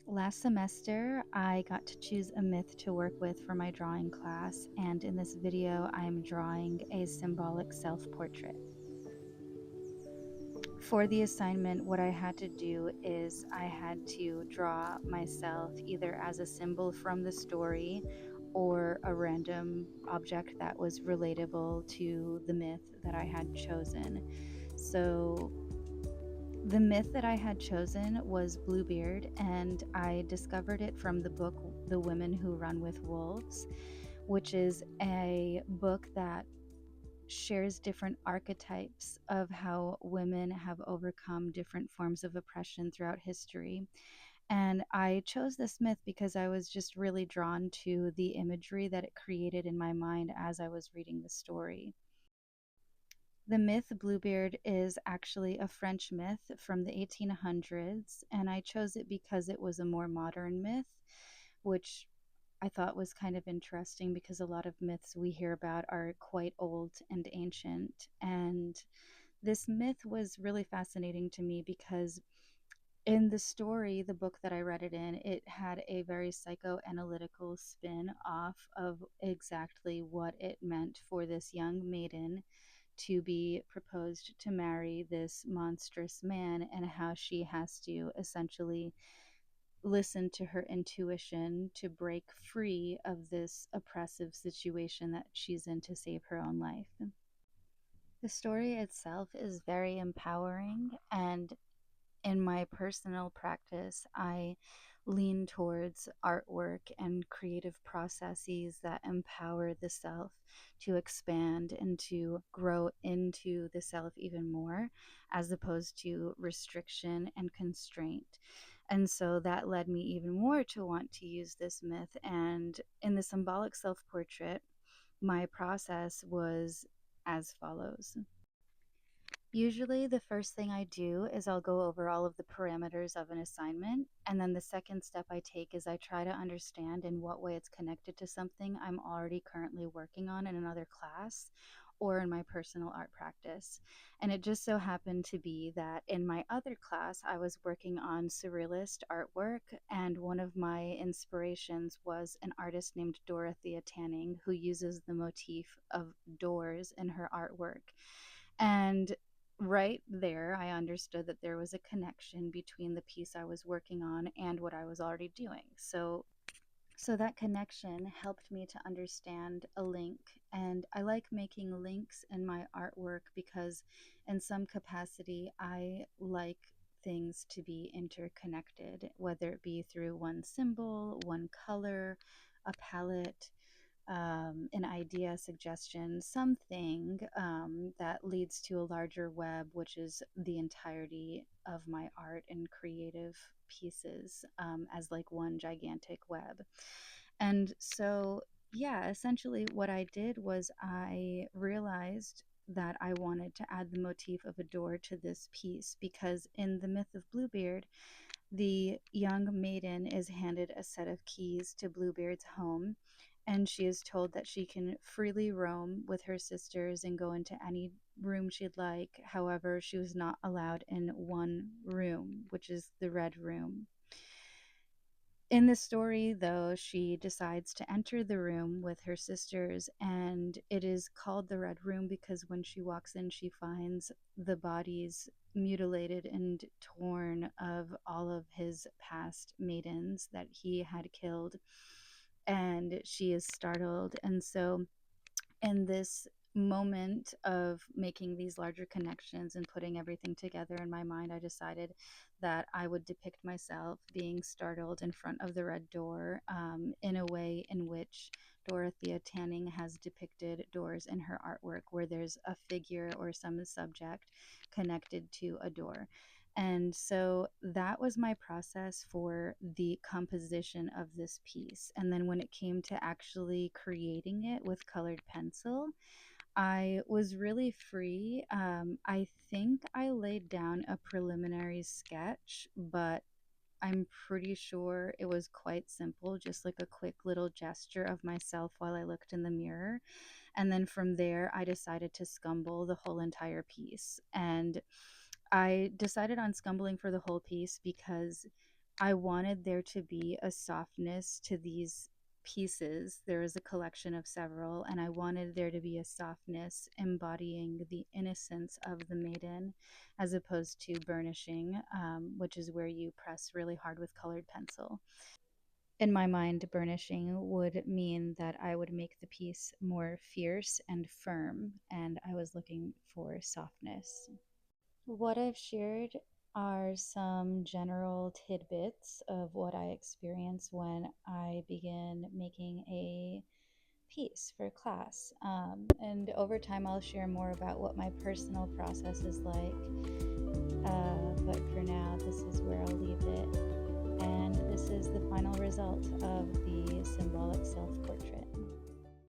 Last semester, I got to choose a myth to work with for my drawing class, and in this video, I'm drawing a symbolic self portrait. For the assignment, what I had to do is I had to draw myself either as a symbol from the story or a random object that was relatable to the myth that I had chosen. So the myth that I had chosen was Bluebeard, and I discovered it from the book The Women Who Run with Wolves, which is a book that shares different archetypes of how women have overcome different forms of oppression throughout history. And I chose this myth because I was just really drawn to the imagery that it created in my mind as I was reading the story. The myth Bluebeard is actually a French myth from the 1800s, and I chose it because it was a more modern myth, which I thought was kind of interesting because a lot of myths we hear about are quite old and ancient. And this myth was really fascinating to me because in the story, the book that I read it in, it had a very psychoanalytical spin off of exactly what it meant for this young maiden to be proposed to marry this monstrous man, and how she has to essentially listen to her intuition to break free of this oppressive situation that she's in to save her own life. The story itself is very empowering, and in my personal practice, I lean towards artwork and creative processes that empower the self to expand and to grow into the self even more, as opposed to restriction and constraint. And so that led me even more to want to use this myth. And in the symbolic self portrait, my process was as follows. Usually, the first thing I do is I'll go over all of the parameters of an assignment. And then the second step I take is I try to understand in what way it's connected to something I'm already currently working on in another class or in my personal art practice. And it just so happened to be that in my other class, I was working on surrealist artwork. And one of my inspirations was an artist named Dorothea Tanning, who uses the motif of doors in her artwork. And right there, I understood that there was a connection between the piece I was working on and what I was already doing. So that connection helped me to understand a link. And I like making links in my artwork because, in some capacity, I like things to be interconnected, whether it be through one symbol, one color, a palette, an idea, suggestion, something that leads to a larger web, which is the entirety of my art and creative pieces, as like one gigantic web. And so, yeah, essentially what I did was I realized that I wanted to add the motif of a door to this piece because in the myth of Bluebeard, the young maiden is handed a set of keys to Bluebeard's home, and she is told that she can freely roam with her sisters and go into any room she'd like. However, she was not allowed in one room, which is the Red Room. In the story, though, she decides to enter the room with her sisters, and it is called the Red Room because when she walks in, she finds the bodies mutilated and torn of all of his past maidens that he had killed, and she is startled. And so in this moment of making these larger connections and putting everything together in my mind, I decided that I would depict myself being startled in front of the red door, in a way in which Dorothea Tanning has depicted doors in her artwork, where there's a figure or some subject connected to a door. And so that was my process for the composition of this piece. And then when it came to actually creating it with colored pencil, I was really free. I think I laid down a preliminary sketch, but I'm pretty sure it was quite simple, just like a quick little gesture of myself while I looked in the mirror. And then from there, I decided to scumble the whole entire piece. And I decided on scumbling for the whole piece because I wanted there to be a softness to these pieces. There is a collection of several, and I wanted there to be a softness embodying the innocence of the maiden as opposed to burnishing, which is where you press really hard with colored pencil. In my mind, burnishing would mean that I would make the piece more fierce and firm, and I was looking for softness. What I've shared are some general tidbits of what I experience when I begin making a piece for class. And over time, I'll share more about what my personal process is like. But for now, this is where I'll leave it. And this is the final result of the symbolic self portrait.